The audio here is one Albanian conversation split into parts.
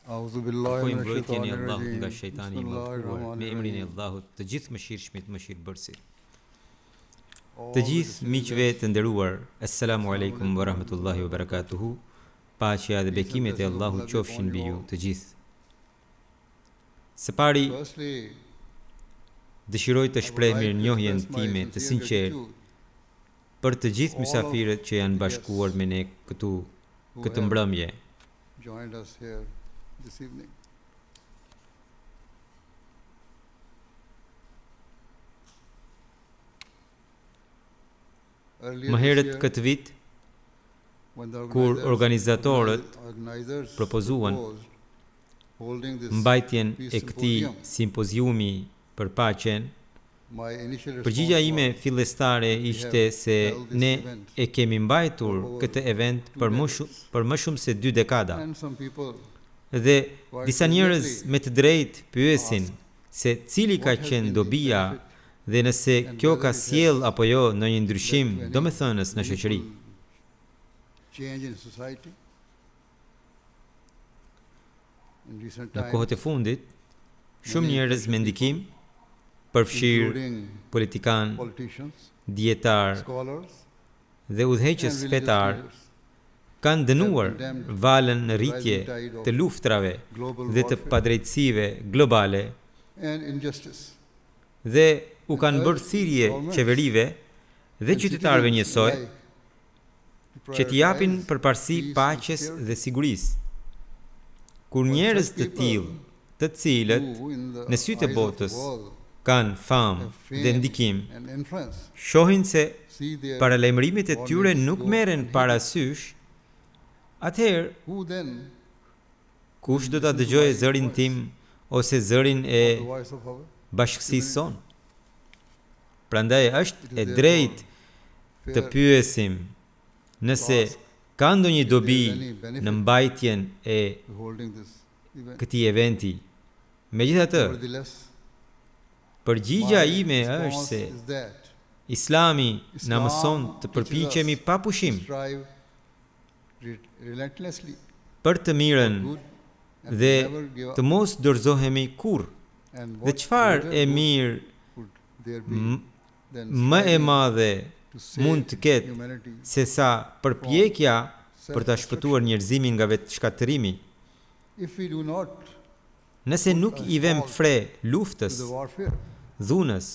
Kërkoj mbrojtjen e Allahut nga shejtani i mallkuar, me emrin e Allahut, të gjithë mëshirshmit, mëshirbërësit. Të gjithë miqve të nderuar, Assalamu alaikum wa rahmatullahi wa barakatuhu. Paqja dhe bekimet e Allahut qofshin mbi ju të gjithë. Së pari, dëshiroj të shpreh mirënjohjen time të sinqertë për të gjithë mysafirët që janë bashkuar me ne këtu këtë mbrëmje. Më herët këtë vit, kur organizatorët propozuan mbajtjen e këtij simpoziumi për paqen, përgjigjja ime fillestare ishte se ne e kemi mbajtur këtë event për më shumë se 2 dekada. Dhe disa njerëz me të drejtë pyesin se cili ka qenë dobia dhe nëse kjo ka sjell apo jo ndonjë ndryshim domethënës në shoqëri. Në kohët e fundit, shumë njerëz me ndikim, përfshirë politikan, dietar dhe udhëheqës fetar, kanë dënuar valën në rritje të luftrave dhe të padrejtësive globale dhe u kanë bërë thirrje qeverive dhe qytetarëve njësoj që t'i japin përparësi paqes dhe sigurisë. Kur njerëz të tillë, të cilët në sytë e botës kanë famë dhe ndikim, shohin se paralajmërimet e tyre nuk merren parasysh, atëherë kush do ta dëgjojë zërin tim ose zërin e bashkësisë sonë? Prandaj është e drejtë të pyesim nëse ka ndonjë dobi në mbajtjen e këtij eventi. Megjithatë, përgjigjja ime është se Islami na mëson të përpiqemi pa pushim për të mirën dhe të mos dorëzohemi kurrë. Dhe çfarë e mirë më e madhe mund të ketë se sa përpjekja për ta shpëtuar njerëzimin nga vetëshkatërimi. Nëse nuk i vëm fre luftës, dhunës,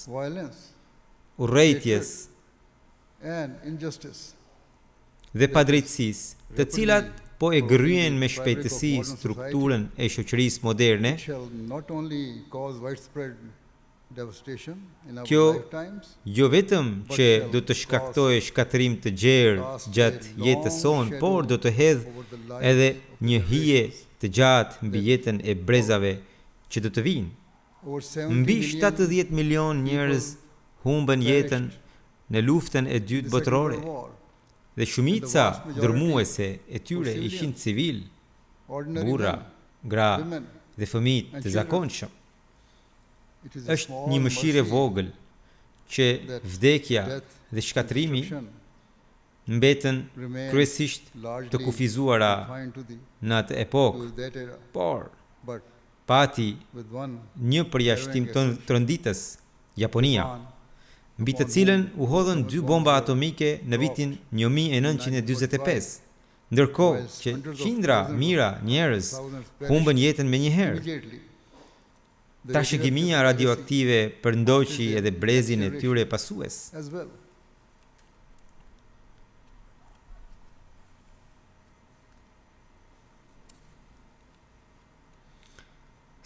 urrejtjes dhe padrejtësisë, të cilat po e gërryen me shpejtësi strukturën e shoqërisë moderne, kjo jo vetëm që do të shkaktojë shkatërim të gjerë gjatë jetës sonë, por do të hedhë edhe një hije të gjatë mbi jetën e brezave që do të vinë. Mbi 70 milion njerëz humbën jetën në luftën e dytë botërore, dhe shumica dërmuese e tyre ishin civil, burra, gra dhe fëmijë të zakonshëm. Është një mëshirë e vogël që vdekja dhe shkatërimi mbeten kryesisht të kufizuara në atë epokë, por pati një përjashtim të rënditës, Japonia, mbi të cilën u hodhën 2 bomba atomike në vitin 1945, ndërkohë që qindra mijëra njerëz humbën jetën menjëherë. Trashëgimia radioaktive përndoqi edhe brezin e tyre pasues.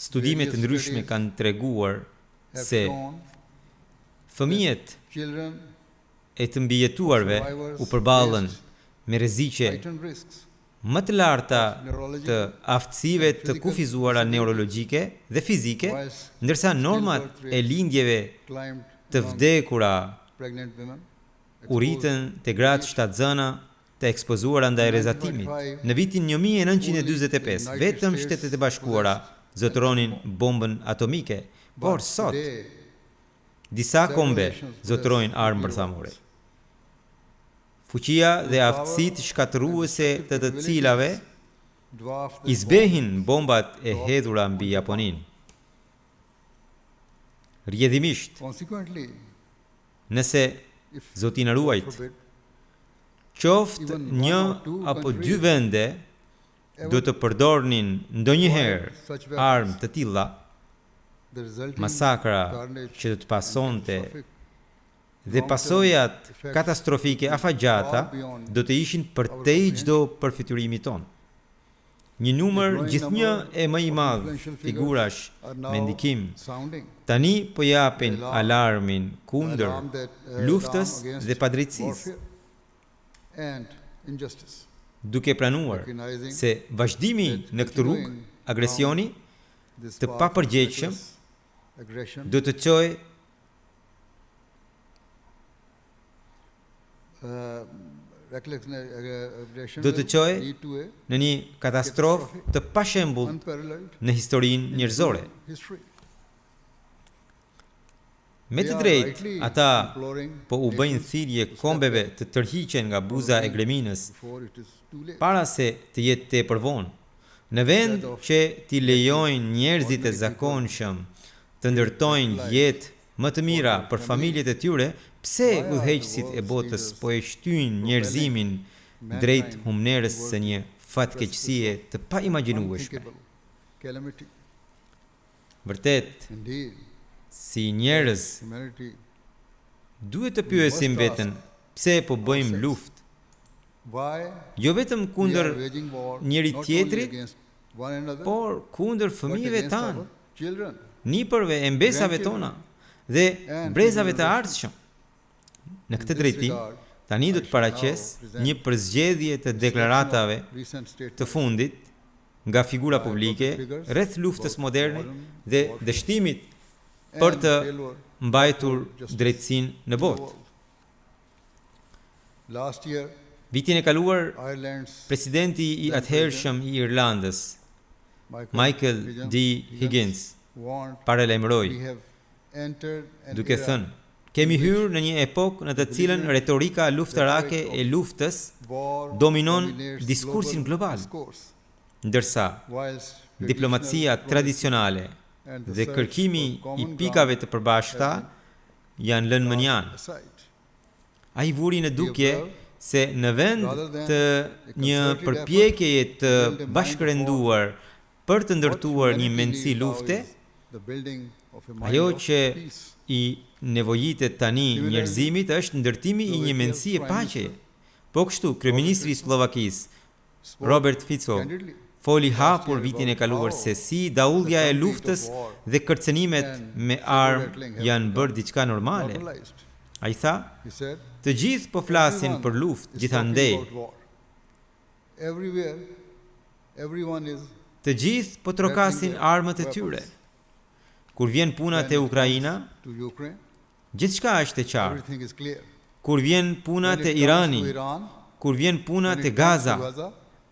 Studime të ndryshme kanë treguar se fëmijët e të mbijetuarve u përballën me rreziqe më të larta të aftësive të kufizuara neurologjike dhe fizike, ndërsa normat e lindjeve të vdekura u rritën te gratë shtatzëna të ekspozuara ndaj rrezatimit. Në vitin 1945, vetëm Shtetet e Bashkuara zotëronin bombën atomike, por sot disa kombe zotërojnë armë bërthamore. Fuqia dhe aftësitë shkatëruese të cilave i zbehin bombat e hedhura mbi Japoninë. Rjedhimisht, nëse Zoti na ruajt, qoftë një apo dy vende do të përdornin ndonjëherë armë të tilla, masakra që do të pasonte dhe pasojat katastrofike afatgjata do të ishin përtej çdo përfitimi ton. Një numër gjithnjë e më i madh figurash me ndikim tani po japin alarmin kundër luftës dhe padrejtësisë, duke pranuar se vazhdimi në këtë rrugë agresioni të papërgjegjshëm do të çojë në një katastrofë të pashembullt në historinë njerëzore. Me të drejtë, ata po u bëjnë thirrje kombeve të tërhiqen nga buza e greminës para se të jetë tepër vonë. Në vend që t'i lejojnë njerëzit e zakonshëm të ndërtojnë jetë më të mira për familjet e tyre, pse udhëheqësit e botës po e shtyjnë njerëzimin drejt humnerës së një fatkeqësie të paimagjinueshme. Vërtet, si njerëz, duhet të pyesim veten, pse po bëjmë luftë? Jo vetëm kundër njëri tjetrit, por kundër fëmijëve tanë, nipërve e mbesave tona dhe brezave të ardhshëm. Në këtë drejtim, tani do të paraqes një përzgjedhje të deklaratave të fundit nga figura publike rreth luftës moderne dhe dështimit për të mbajtur drejtësinë në botë. Vitin e kaluar, presidenti i atëhershëm i Irlandës, Michael D. Higgins, paralajmëroi duke thënë: kemi hyrë në një epokë në të cilën retorika luftarake e luftës dominon diskursin global, ndërsa diplomacia tradicionale dhe kërkimi i pikave të përbashkëta janë lënë mënjanë. Ai vuri në dukje se në vend të një përpjekjeje të bashkërenduar për të ndërtuar një mendësi lufte, ajo që i nevojitet tani njerëzimit është ndërtimi i një mendësie paqeje. Po kështu, kryeministri i Slovakisë, Robert Fico, foli hapur vitin e kaluar se si daullja e luftës dhe kërcënimet me armë janë bërë diçka normale. Ai tha: të gjithë po flasin për luftë gjithandej. Të gjithë po trokasin armët e tyre. Kur vjen puna te Ukraina, gjithçka është e qartë. Kur vjen puna te Irani, kur vjen puna te Gaza,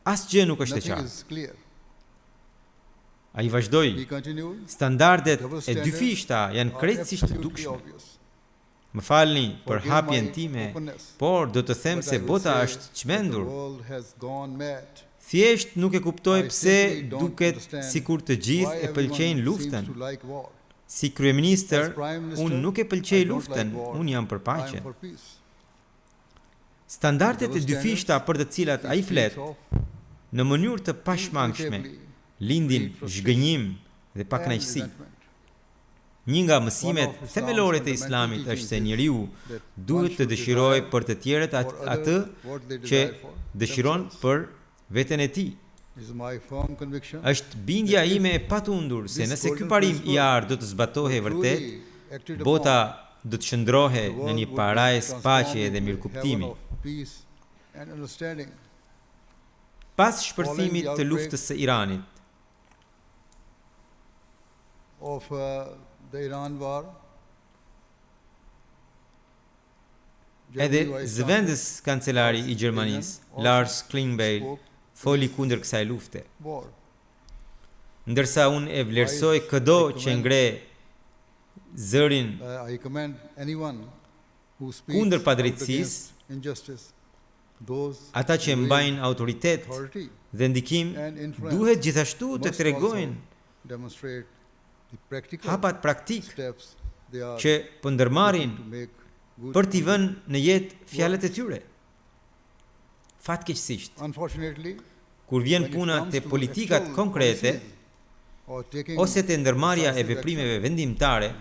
asgjë nuk është e qartë. Ai vazhdoi: standardet e dyfishta janë krejtësisht të dukshme. Më falni për hapjen time, por do të them se bota është çmendur. Thjesht nuk e kuptoj pse duket sikur të gjithë e pëlqejnë luftën. Si kryeministër, unë nuk e pëlqej luftën, unë jam për paqen. Standardet e dyfishta për të cilat ai flet, në mënyrë të pashmangshme, lindin zhgënjim dhe pakënaqësi. Një nga mësimet themelore të Islamit është se njeriu duhet të dëshirojë për të tjerët atë që dëshiron për veten e tij. Është bindja ime e patundur se nëse ky parim i arë do të zbatohej vërtet, bota do të qëndrohej në një parajsë paqe dhe mirëkuptimi. Pas shpërthimit të luftës së Iranit, edhe zëvendës kancelari i Gjermanisë, Lars Klingbeil, foli kundër kësaj lufte. Ndërsa unë e vlerësoj çdo që ngre zërin kundër padrejtësisë, ata që mbajnë autoritet dhe ndikim duhet gjithashtu të tregojnë hapat praktik që po ndërmarrin për t'i vënë në jetë fjalët e tyre. Fatkeqësisht, kur vjen puna te politikat konkrete ose te ndërmarrja e veprimeve vendimtare,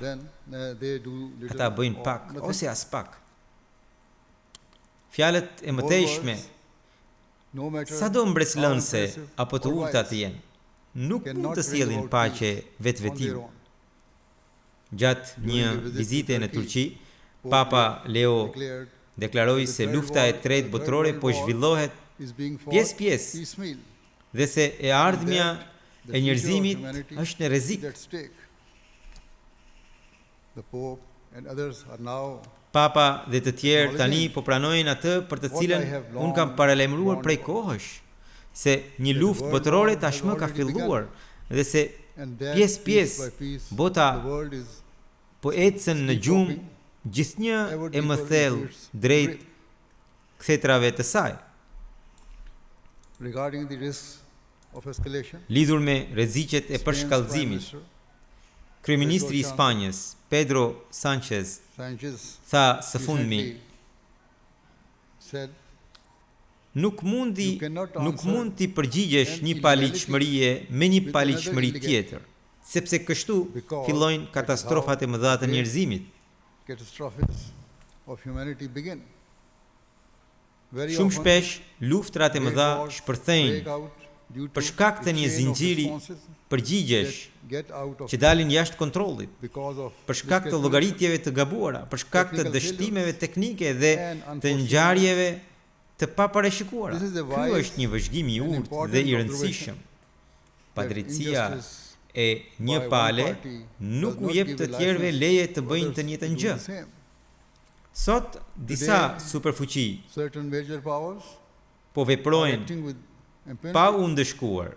ata bëjnë pak ose as pak. Fjalët e mëtejshme, sado mbreslënse apo të ulta të jenë, nuk mund të sjellin paqe vetvetim. Gjatë një vizite në Turqi, Papa Leo deklaroi se lufta e tretë botërore po zhvillohet pjesë-pjesë dhe se e ardhmja e njerëzimit është në rrezik. Papa dhe të tjerë tani po pranojnë atë për të cilën unë kam paralajmëruar prej kohësh, se një luftë botërore tashmë ka filluar dhe se pjesë-pjesë bota po ecën në gjumë gjithnjë e më thellë drejt kthetrave të saj. Lidhur me rreziqet e përshkallëzimit, kryeministri i Spanjës, Pedro Sánchez, tha së fundmi, nuk mund t'i përgjigjesh një paligjshmërie me një paligjshmëri tjetër, sepse kështu fillojnë katastrofat e mëdha të njerëzimit. Shumë shpesh luftrat e mëdha shpërthejnë për shkak të një zinxhiri përgjigjesh që dalin jashtë kontrollit, për shkak të llogaritjeve të gabuara, për shkak të dështimeve teknike dhe të ngjarjeve të paparashikuara. Ky është një vëzhgim i urtë dhe i rëndësishëm. Padrejtia e një pale nuk u jep të tjerëve leje të bëjnë të njëjtën gjë. Sot disa superfuqi po veprojnë pa u ndëshkuar,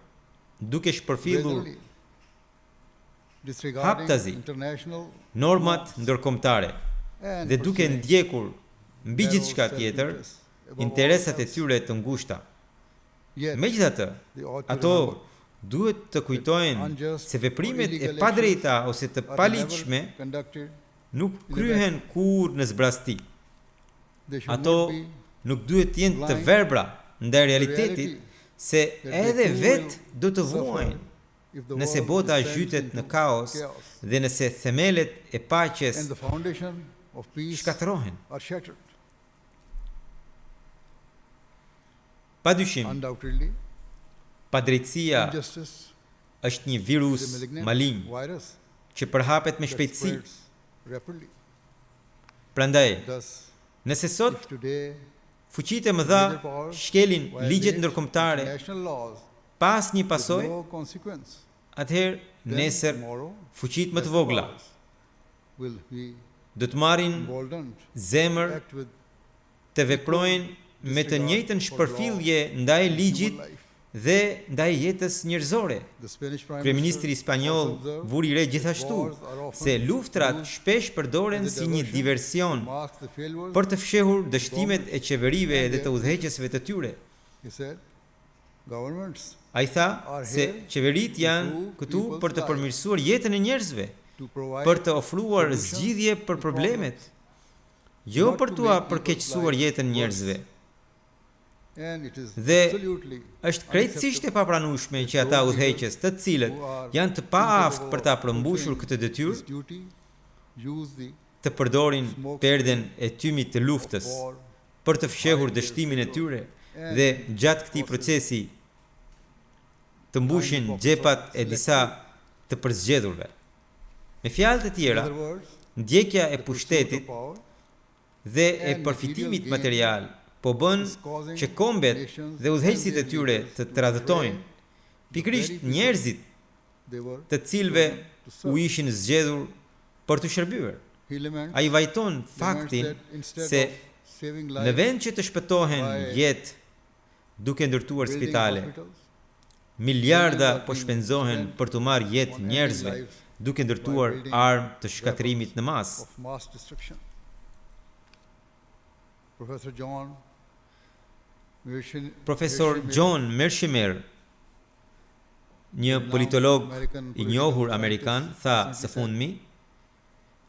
duke shpërfillur haptazi normat ndërkombëtare dhe duke ndjekur mbi gjithçka tjetër interesat e tyre të ngushta. Megjithatë, ato duhet të kujtojnë se veprimet e padrejta ose të paligjshme nuk kryhen kur në zbrasti. Ato nuk duhet të jenë të verbra ndaj realitetit, se edhe vetë do të vuajnë nëse bota zhytet në kaos dhe nëse themelet e paqes shkatërrohen. Padyshim, padrejtësia është një virus malign që përhapet me shpejtësi. Prandaj, nëse sot fuqitë e mëdha shkelin ligjet ndërkombëtare pas një pasojë, atëherë nesër fuqitë më të vogla do të marrin zemër të veprojnë me të njëjtën shpërfillje ndaj ligjit dhe ndaj jetës njerëzore. Kryeministri spanjoll vuri re gjithashtu se luftrat shpesh përdoren si një diversion për të fshehur dështimet e qeverive dhe të udhëheqësve të tyre. Ai tha se qeveritë janë këtu për të përmirësuar jetën e njerëzve, për të ofruar zgjidhje për problemet, jo për t'u përkeqësuar jetën njerëzve. Dhe është krejtësisht e papranueshme që ata udhëheqës, të cilët janë të paaft për ta përmbushur këtë detyrë, të përdorin perden e tymit të luftës për të fshehur dështimin e tyre dhe gjatë këtij procesi të mbushin xhepat e disa të përzgjedhurve. Me fjalë të tjera, ndjekja e pushtetit dhe e përfitimit material po bën që kombet dhe udhëheqësit e tyre të tradhtojnë pikërisht njerëzit të cilëve u ishin zgjedhur për të shërbyer. Ai vajton faktin se në vend që të shpëtohen jetë duke ndërtuar spitale, miliarda po shpenzohen për të marrë jetë njerëzve duke ndërtuar armë të shkatërimit në masë. Profesor John Mearsheimer, një politolog i njohur amerikan, tha së fundmi,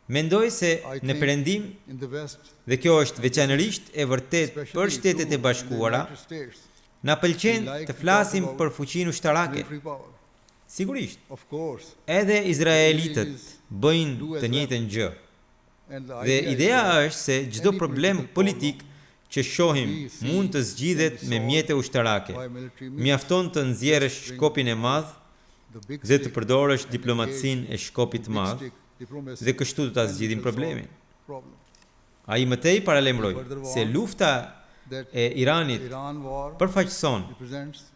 mendoj se në Perëndim, dhe kjo është veçanërisht e vërtet për Shtetet e Bashkuara, na pëlqen të flasim për fuqinë ushtarake. Sigurisht, edhe izraelitët bëjnë të njëjtën gjë. Dhe ideja është se çdo problem politik që shohim mund të zgjidhet me mjete ushtarake. Mjafton të nxjerrësh shkopin e madh dhe të përdorësh diplomacinë e shkopit të madh dhe kështu do ta zgjidhim problemin. Ai mëtej paralemroi se lufta e Iranit përfaqëson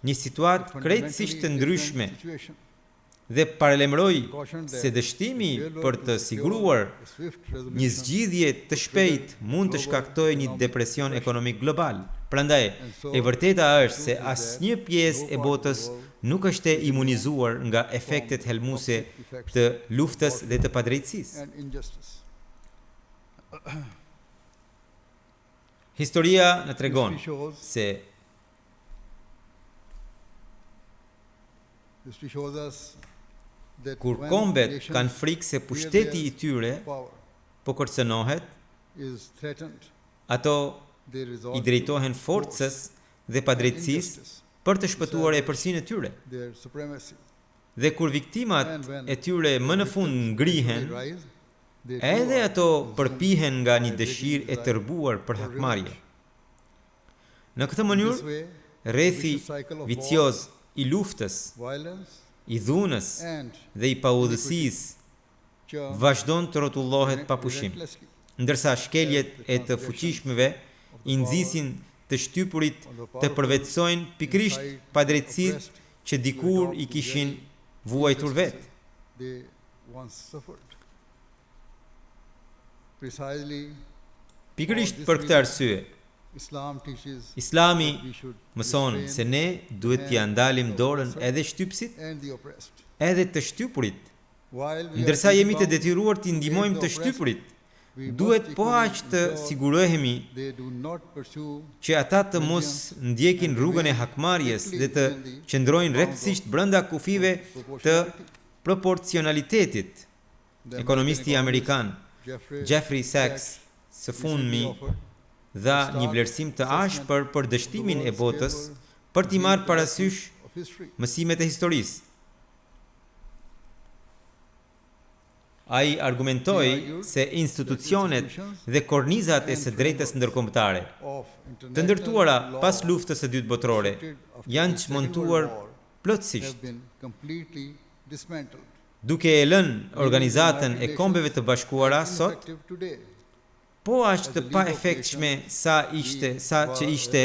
një situatë krejtësisht të ndryshme dhe paralemroi se dështimi për të siguruar një zgjidhje të shpejtë mund të shkaktojë një depresion ekonomik global. Prandaj, e vërteta është se asnjë pjesë e botës nuk është e imunizuar nga efektet helmuese të luftës dhe të padrejtësisë. Historia në tregon se kur kombet kanë frikë se pushteti i tyre po kërcënohet, ato i drejtohen forcës dhe padrejtësisë për të shpëtuar epërsinë e tyre. Dhe kur viktimat e tyre më në fund ngrihen, edhe ato përpihen nga një dëshirë e tërbuar për hakmarrje. Në këtë mënyrë, rrethi vicioz i luftës, i dhunës dhe i paudhësisë vazhdon të rrotullohet pa pushim, ndërsa shkeljet e të fuqishmëve i nxisin të shtypurit të përvetësojnë pikërisht padrejtësitë që dikur i kishin vuajtur vetë. Pikërisht për këtë arsye, Islami mëson se ne duhet t'ia ndalim dorën edhe shtypsit, edhe të shtypurit. Ndërsa jemi të detyruar t'i ndihmojmë të shtypurit, duhet po aq të sigurohemi që ata të mos ndjekin rrugën e hakmarrjes dhe të qëndrojnë rreptësisht brenda kufive të proporcionalitetit. Ekonomisti amerikan Jeffrey Sachs së fundmi dha një vlerësim të ashpër për dështimin e botës për t'i marrë parasysh mësimet e historisë. Ai argumentoi se institucionet dhe kornizat e së drejtës ndërkombëtare, të ndërtuara pas luftës së dytë botërore, janë çmontuar plotësisht, duke e lënë organizatën e Kombeve të Bashkuara sot po aq të pa efektshme sa që ishte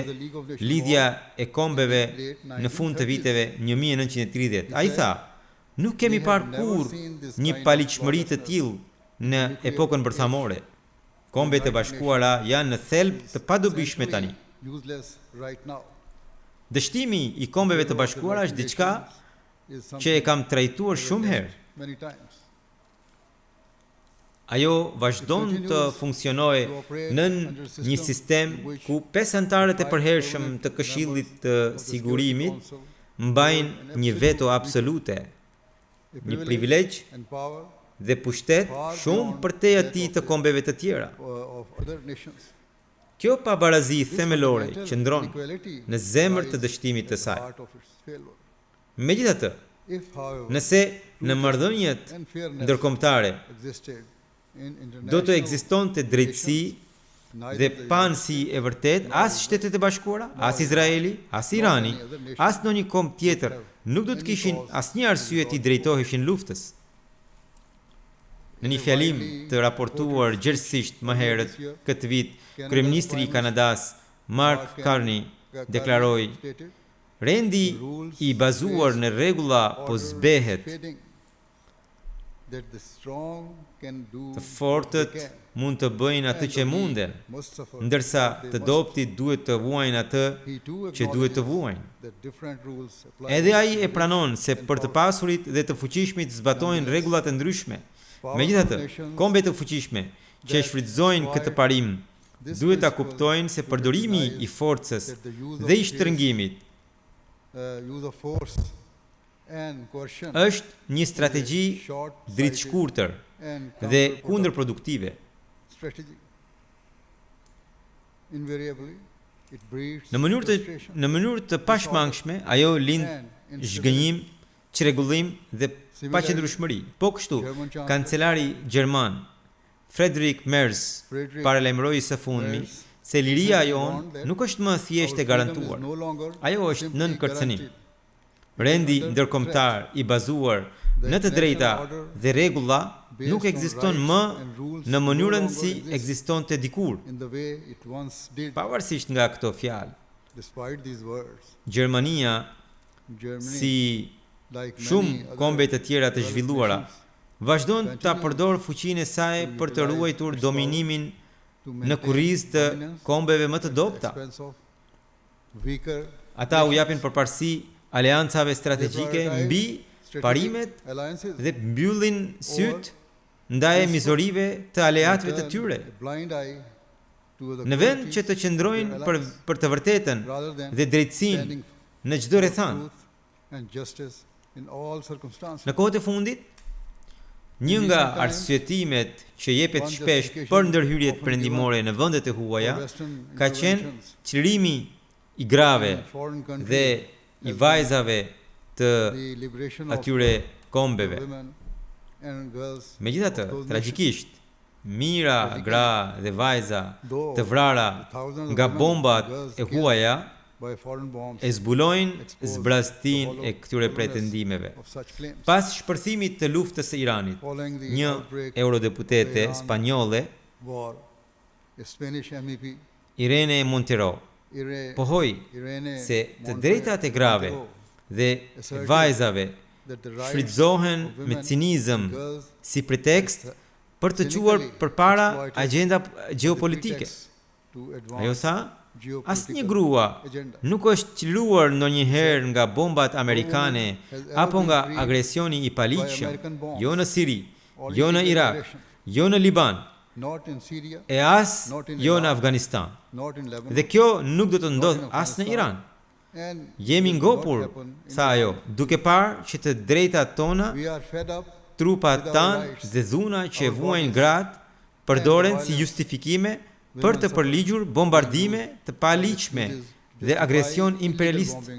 lidhja e kombeve në fund të viteve 1930. Ai tha, nuk kemi parë kurrë një paligjshmëri të tillë në epokën bërthamore. Kombet e Bashkuara janë në thelb të padobishme tani. Dështimi i Kombeve të Bashkuara është diçka që e kam trajtuar shumë herë. Ajo vazhdon të funksionojë në një sistem ku 5 anëtarët e përhershëm të Këshillit të Sigurimit mbajnë një veto absolute, një privilegj dhe pushtet shumë përtej atij të kombeve të tjera. Kjo pabarazi themelore qëndron në zemër të dështimit të saj. Megjithatë, nëse në marrëdhëniet ndërkombëtare do të ekzistonte drejtësi dhe panësi e vërtet, as Shtetet e Bashkuara, as Izraeli, as Irani, as ndonjë komb tjetër nuk do të kishin asnjë arsye t'i drejtoheshin luftës. Në një fjalim të raportuar gjerësisht më herët këtë vit, kryeministri i Kanadas, Mark Carney, deklaroi: "Rendi i bazuar në rregulla po zbehet. Të fortët mund të bëjnë atë që munden, ndërsa të dobtit duhet të vuajnë atë që duhet të vuajnë." Edhe ai e pranon se për të pasurit dhe të fuqishmit zbatojnë rregulla të ndryshme. Megjithatë, kombet të fuqishme që shfrytëzojnë këtë parim duhet ta kuptojnë se përdorimi i forcës dhe i shtrëngimit është një strategji dritshkurtër dhe kundërproduktive. Në mënyrë të pashmangshme, ajo lind zhgënjim, çrregullim dhe paqëndrueshmëri. Po kështu, kancelari gjerman Friedrich Merz paralajmëroi së fundmi se liria jonë nuk është më thjesht e garantuar. Ajo është nën kërcënim. Rendi ndërkombëtar i bazuar në të drejta dhe rregulla nuk ekziston më në mënyrën si ekzistonte dikur. Pavarësisht nga këto fjalë, Gjermania, si shumë kombe të tjera të zhvilluara, vazhdon ta përdor fuqinë e saj për të ruajtur dominimin në kurrizë të kombeve më të dobta. Ata u japin përparësi aleancave strategjike mbi parimet dhe mbyllin syt ndaj mizorive të aleatëve të tyre. Në vend që të qëndrojnë për të vërtetën dhe drejtësinë në çdo rrethant. Në kohët e fundit, një nga arsyetimet që jepet shpesh për ndërhyrjet perëndimore në vendet e huaja ka qenë çlirimi i grave dhe i vajzave të atyre kombeve. Megjithatë, tragjikisht, mijëra gra dhe vajza të vrara nga bombat e huaja e zbulojnë zbrastin e këtyre pretendimeve. Pas shpërthimit të luftës së Iranit, një eurodeputete spanjolle, Irene Montero, pohoi se të drejtat e grave dhe vajzave shfrytëzohen me cinizëm si pretekst për të quar përpara agenda geopolitike. Ajo tha, asnjë grua nuk është çliruar ndonjëherë nga bombat amerikane apo nga agresioni i paligjshëm, jo në Siri, jo në Irak, jo në Liban, e as jo në Afganistan. Dhe kjo nuk do të ndodhë as në Iran. Jemi ngopur, tha ajo, duke parë që të drejtat tona, trupat tanë dhe dhuna që vuajnë gratë përdoren si justifikime për të përligjur bombardime të paligjshme dhe agresion imperialist.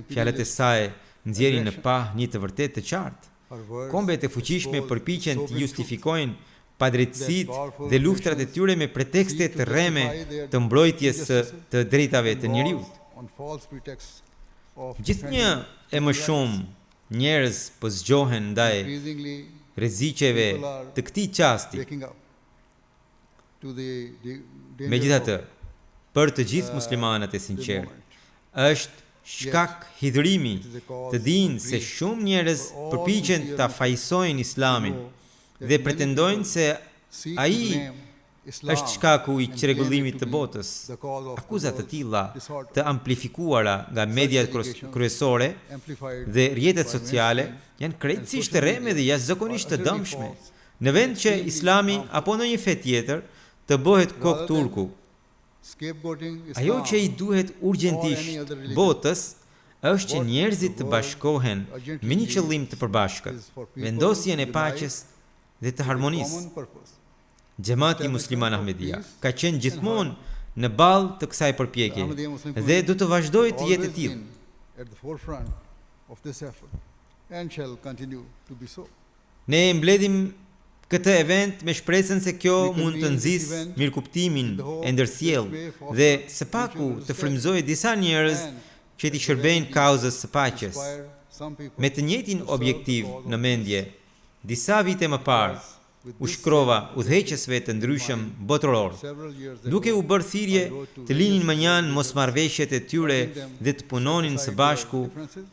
Fjalët e saj nxjerrin në pah një të vërtetë të qartë. Kombet e fuqishme përpiqen të justifikojnë padrejtësitë dhe luftrat e tyre me pretekste të rreme të mbrojtjes së të drejtave të njerëzit. Gjithnjë e më shumë njerëz po zgjohen ndaj rreziqeve të këtij çasti. Megjithatë, për të gjithë muslimanët e sinqertë, është shkak hidhrimi të dinë se shumë njerëz përpiqen ta fajsojnë Islamin dhe pretendojnë se ai është shkaku i çrregullimit të botës. Akuzat të tilla të amplifikuara nga mediat kryesore dhe rrjetet sociale janë krejtësisht rreme dhe jashtëzakonisht të dëmshme. Në vend që Islami apo ndonjë fe tjetër të bëhet kok turku, ajo që i duhet urgjentisht botës është që njerëzit të bashkohen me një qëllim të përbashkët, vendosjen e paqes dhe të harmonisë. Xhamati Musliman Ahmedia ka qenë gjithmonë në ballë të kësaj përpjekje dhe do të vazhdojë të jetë e tillë. Ne mbledhim këtë event me shpresën se kjo mund të nxjisë mirëkuptimin e ndërsjellë dhe së paku të frymëzojë disa njerëz që t'i shërbejnë kauzës së paqes. Me të njëjtin objektiv në mendje, disa vite më parë u shkrova udhëheqësve të ndryshëm botëror, duke u bërë thirrje të linin mënjan mosmarrveshjet e tyre dhe të punonin së bashku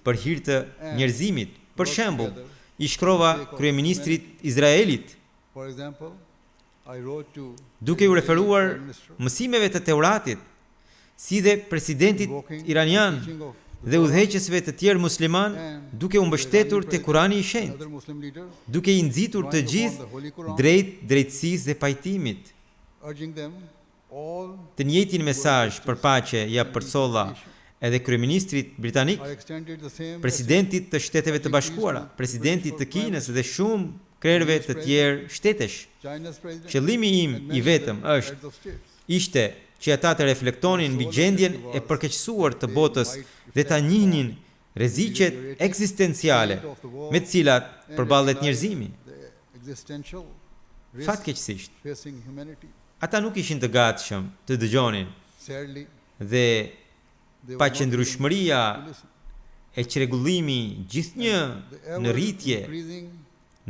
për hir të njerëzimit. Për shembull, i shkrova kryeministrit Izraelit, duke u referuar mësimeve të Teuratit, si dhe presidentit iranian dhe udhëheqësve të tjerë musliman, duke u mbështetur te Kurani i Shenjtë, duke i nxitur të gjithë drejt drejtësisë dhe pajtimit. Të njëjtin mesazh për paqe ja përcolla edhe kryeministrit britanik, presidentit të Shteteve të Bashkuara, presidentit të Kinës dhe shumë krerëve të tjerë shtetesh. Qëllimi im i vetëm ishte që ata të reflektonin mbi gjendjen e përkeqësuar të botës dhe ta njihnin rreziqet ekzistenciale me të cilat përballet njerëzimi. Fatkeqësisht, ata nuk ishin të gatshëm të dëgjonin dhe paqëndrueshmëria e çrregullimi gjithnjë në rritje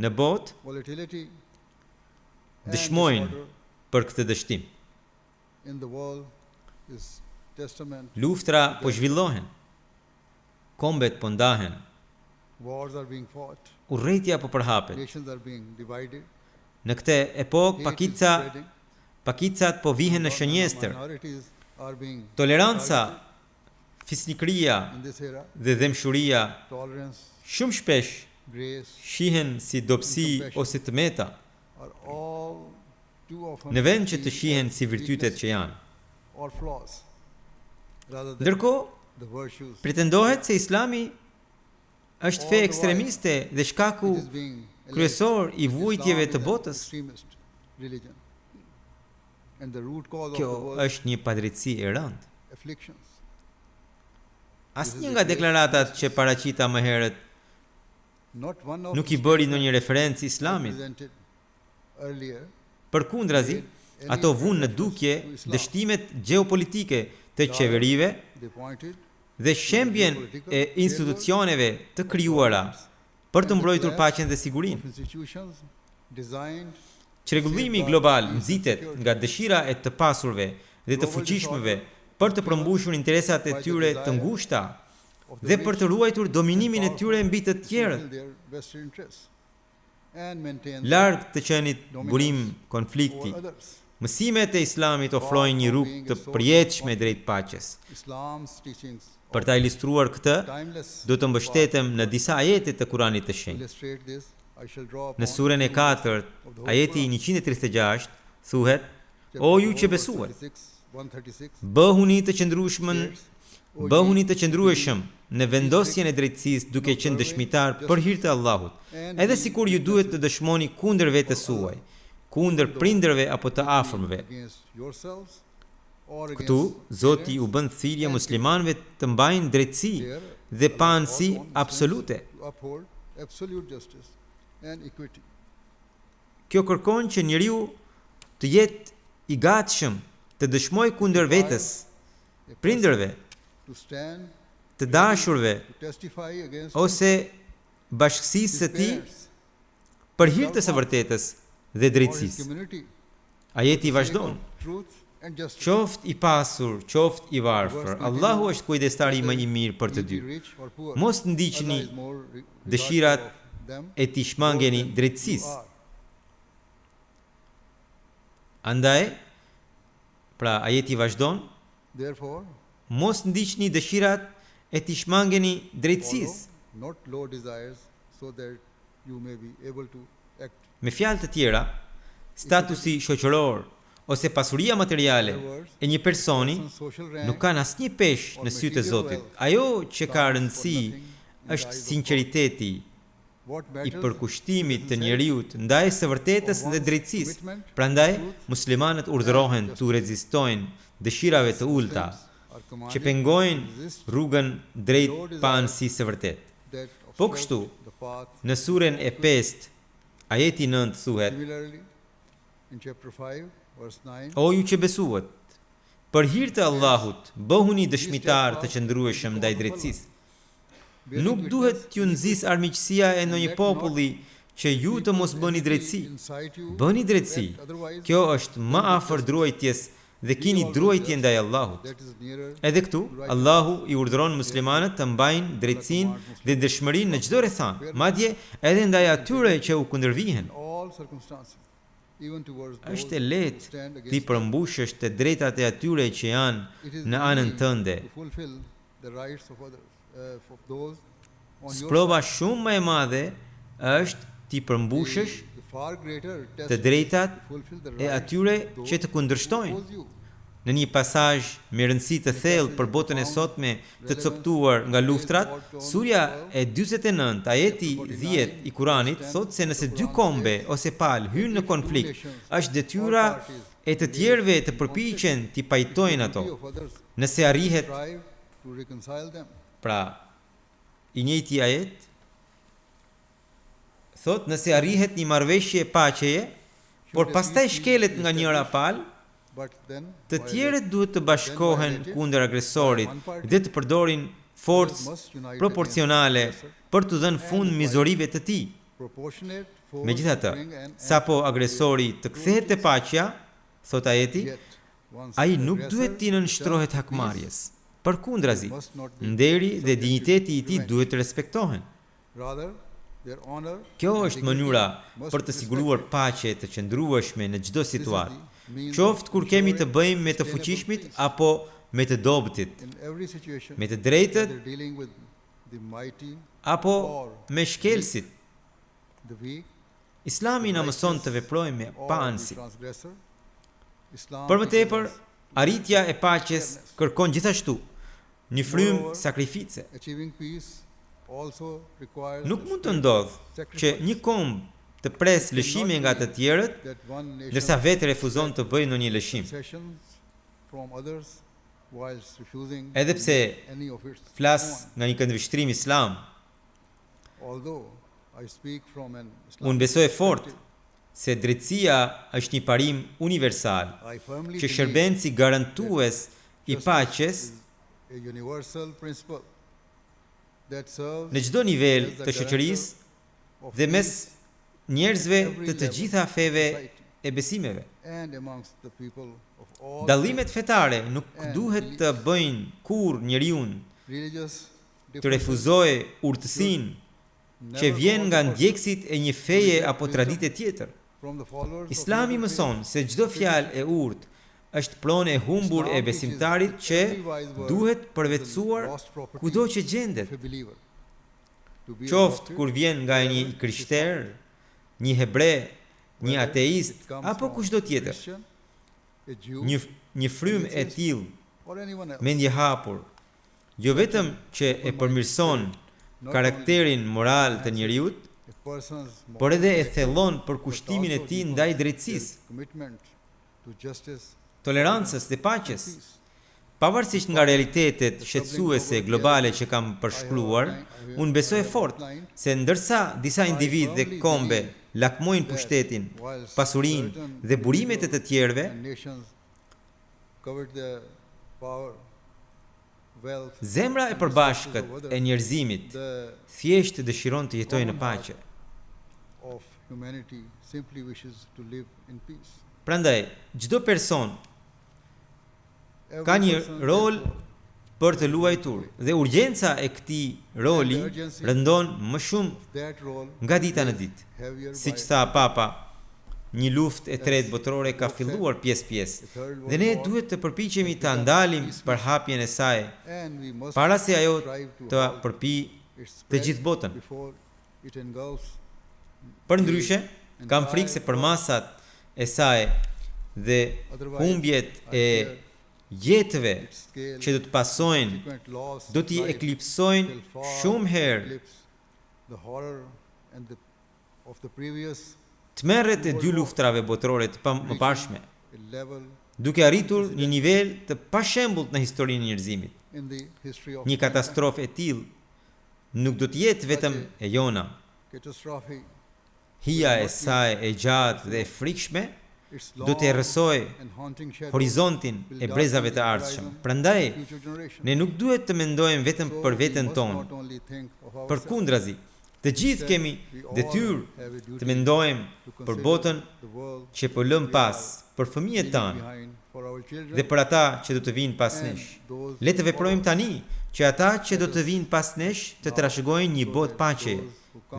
në botë dëshmojnë për këtë dështim. Luftra po zhvillohen, kombet po ndahen, urrëtia po përhapet. Në këtë epokë pakicat po vihen në shënjestër. Toleranca, fisnikëria dhe dëmshuria shumë shpesh shihen si dobësi ose tmeta, në vend që të shihen si virtytet që janë. Ndërkohë, pretendohet se Islami është fe ekstremiste dhe shkaku kryesor i vujtjeve të botës. Kjo është një padrejtësi e rëndë. Asnjë nga deklaratat që paraqita më herët nuk i bëri ndonjë referencë Islamit. Përkundrazi, ato vunë në dukje dështimet gjeopolitike të qeverive dhe shembjen e institucioneve të krijuara për të mbrojtur paqen dhe sigurinë. Çrregullimi global nxitet nga dëshira e të pasurve dhe të fuqishmëve për të përmbushur interesat e tyre të ngushta dhe për të ruajtur dominimin e tyre mbi të tjerët. Larg të qenit burim konflikti, mësimet e Islamit ofrojnë një rrugë të përjetshme drejt paqes. Për ta ilustruar këtë, do të mbështetem në disa ajete të Kuranit të Shenjtë. Në surën e 4, ajeti 136, thuhet: O ju që besuat, bëhuni të qëndrueshëm në vendosjen e drejtësisë duke qenë dëshmitar për hir të Allahut, edhe sikur ju duhet të dëshmoni kundër vetes suaj, kundër prindërve apo të afërmëve. Këtu Zoti u bën thirrje muslimanëve të mbajnë drejtësi dhe panësi absolute. Kjo kërkon që njeriu të jetë i gatshëm të dëshmojë kundër vetes, prindërve, të dashurve ose bashkësisë së tij për hir të së vërtetës dhe drejtësisë. Ajeti vazhdon: Qoft i pasur, qoft i varfër, Allahu është kujdestari më i mirë për të dy. Mos ndiqni dëshirat e t'i shmangeni drejtësisë. Andaj, pra ajeti vazhdon: Mos ndiqni dëshirat e t'i shmangeni drejtësisë. Me fjalë të tjera, statusi shoqëror ose pasuria materiale e një personi nuk kanë asnjë peshë në sytë e Zotit. Ajo që ka rëndësi është sinqeriteti i përkushtimit të njeriut ndaj së vërtetës dhe drejtësisë. Prandaj, muslimanët urdhërohen të rezistojnë dëshirave të ulta që pengojnë rrugën drejt panësisë së vërtetë. Po kështu, në surën e 5, ajeti 9 thuhet: O ju që besuat, për hir të Allahut, bëhuni dëshmitar të qëndrueshëm ndaj drejtësisë. Nuk duhet t'ju nxis armiqësia e ndonjë populli që ju të mos bëni drejtësi. Bëni drejtësi. Kjo është më afër druajtjes dhe keni druajtje ndaj Allahut. Edhe këtu, Allahu i urdhëron muslimanët të mbajnë drejtësinë dhe dëshmërinë në çdo rrethant, madje edhe ndaj atyre që u kundërvihen. Është e lehtë ti përmbushësh të drejtat e atyre që janë në anën tënde. Sprova shumë më e madhe është ti përmbushësh të drejtat e atyre që të kundërshtojnë. në një pasazh me rëndësi të thellë për botën e sotme të coptuar nga luftrat, surja e 49, ajeti 10 i Kuranit thotë se nëse dy kombe ose palë hynë në konflikt, është detyra e të tjerëve të përpiqen t'i pajtojnë ato. Nëse arrihet, pra i njëjti ajet thotë nëse arrihet një marrëveshje paqeje, por pastaj shkelet nga njëra palë, të tjerët duhet të bashkohen kundër agresorit dhe të përdorin forcë proporcionale për të dhënë fund mizorive të tij. Megjithatë, sapo agresori të kthehet te paqja, thot ajeti, ai nuk duhet t'i nënshtrohet hakmarrjes. Përkundrazi, nderi dhe dinjiteti i tij duhet të respektohen. Kjo është mënyra për të siguruar paqe të qëndrueshme në çdo situatë, qoftë kur kemi të bëjmë me të fuqishmit apo me të dobëtit, me të drejtët apo me shkelësit. Islami na mëson të veprojmë me pa anësi. Për më tepër, arritja e paqes kërkon gjithashtu një frymë sakrifice. Nuk mund të ndodhë që një komb të pres lëshime nga të tjerët, ndërsa vetë refuzon të bëjë ndonjë lëshim. Edhe pse flas nga një këndvështrim islam, unë besoj fort se drejtësia është një parim universal, që shërben si garantues i paqes në çdo nivel të shoqërisë dhe mes njerëzve të gjitha feve e besimeve. Dallimet fetare nuk duhet të bëjnë kur njeriu të refuzojë urtësinë që vjen nga ndjekësit e një feje apo tradite tjetër. Islami mëson se çdo fjalë e urtë është pronë e humbur e besimtarit që duhet përvetësuar kudo që gjendet. Qoftë kur vjen nga një krishter, një hebre, një ateist apo kushdo tjetër. Një frymë e tillë, mendje hapur, jo vetëm që e përmirëson karakterin moral të njeriut, por edhe e thellon përkushtimin e tij ndaj drejtësisë, tolerancës dhe paqes. Pavarësisht nga realitetet shqetësuese globale që kam përshkruar, unë besoj fort se ndërsa disa individ dhe kombe lakmojnë pushtetin, pasurinë dhe burimet e të tjerëve, zemra e përbashkët e njerëzimit thjesht dëshiron të jetojë në paqe. Prandaj, çdo person ka një rol për të luajtur dhe urgjenca e këtij roli rëndon më shumë nga dita në ditë. Siç tha Papa, një luftë e tretë botërore ka filluar pjesë-pjesë dhe ne duhet të përpiqemi ta ndalim përhapjen e saj para se ajo të përpijë të gjithë botën. Përndryshe, kam frikë se përmasat e saj dhe humbjet e jetëve që do të pasojnë, do t'i eklipsojnë shumë herë tmerret e dy luftrave botërore të mëparshme, duke arritur një nivel të pashembullt në historinë e njerëzimit. Një katastrofë e tillë nuk do të jetë vetëm e jona. Hija e saj e gjatë dhe e frikshme do të errësoj horizontin e brezave të ardhshëm. Prandaj, ne nuk duhet të mendojmë vetëm për veten tonë. Përkundrazi, të gjithë kemi detyrë të mendojmë për botën që po lëm pas, për fëmijët tanë dhe për ata që do të vinë pas nesh. Le të veprojmë tani që ata që do të vinë pas nesh të trashëgojnë një botë paqe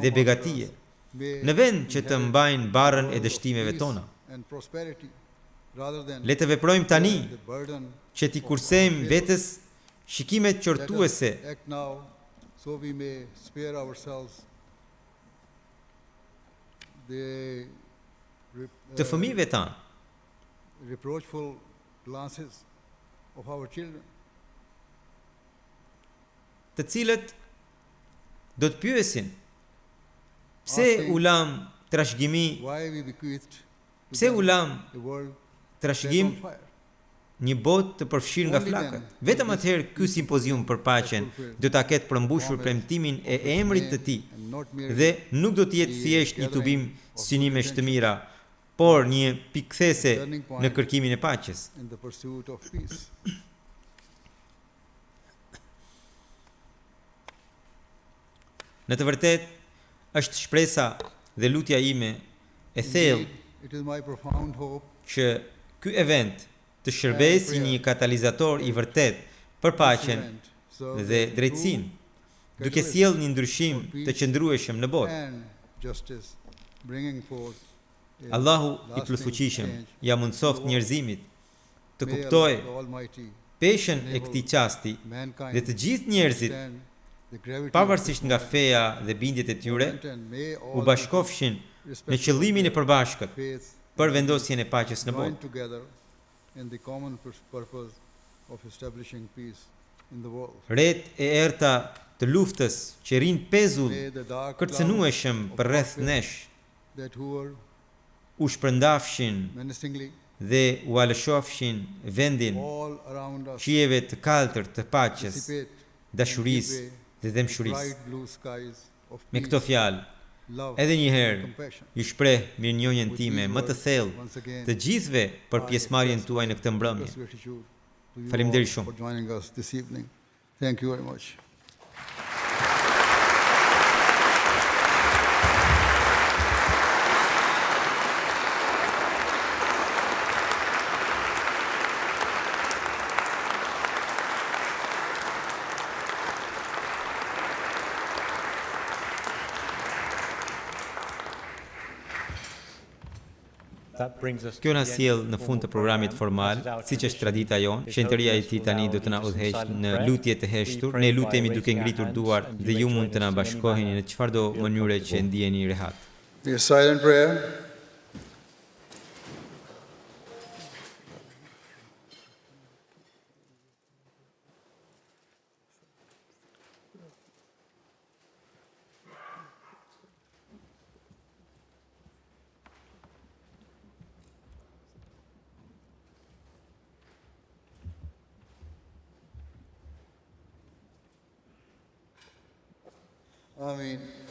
dhe begatije, në vend që të mbajnë barrën e dështimeve tona. Le të veprojmë tani që t'i kursejmë vetes shikimet qortuese të fëmijëve tanë. of our children. Të cilët do të pyesin pse u lam trashëgimi, Why we bequeathed to pse u them lam a world trashëgim set on fire. një botë të përfshirë nga flakët. Vetëm atëherë ky simpozium për paqen do ta ketë përmbushur premtimin e emrit të tij dhe nuk do të jetë thjesht një tubim synimesh të mira, por një pikthese në kërkimin e paqes. In the pursuit of peace. Në të vërtetë, është shpresa dhe lutja ime e thellë Indeed, it is my profound hope që ky event të shërbesë një katalizator i vërtet për paqen event, so dhe that drejtësinë, true duke sjellë një ndryshim të qëndrueshëm në botë. and justice, bringing forth a Allahu i lasting plotfuqishëm change. ja mundsoft njerëzimit të May kuptojë Allah the Almighty peshën e këtij qasti mankind dhe të gjithë njerëzit, understand the gravity pavarësisht of nga this feja dhe bindjet e tyre, moment, and may all u bashkofshin në qëllimin e përbashkët faith për vendosjen e paqes në join botë. together in the common purpose of establishing peace in the world. Ret e errta të luftës që rinë pezull May the dark kërcënueshëm clouds për of rreth conflict nesh that hover u shpërndafshin menacingly dhe u alëshofshin vendin all around us qijeve të kaltër të paqes, dissipate dashurisë dhe dëmshurisë. bright blue skies of Me peace, këto fjalë, love, edhe një herë compassion. ju shpreh mirënjohjen With time these më të words, thellë once again, të gjithëve për I pjesëmarrjen express tuaj në këtë mbrëmje. deepest gratitude to you Faleminderit all shumë. for joining us this evening. Thank you very much. Kjo na sjell në fund të programit formal, siç është tradita jonë. Shenjtëria e tij tani do të na udhëheq në lutje të heshtur. Ne lutemi duke ngritur duar dhe ju mund të na bashkoheni në çfarëdo mënyre që ndjeni rehat. Be a silent prayer. Amen.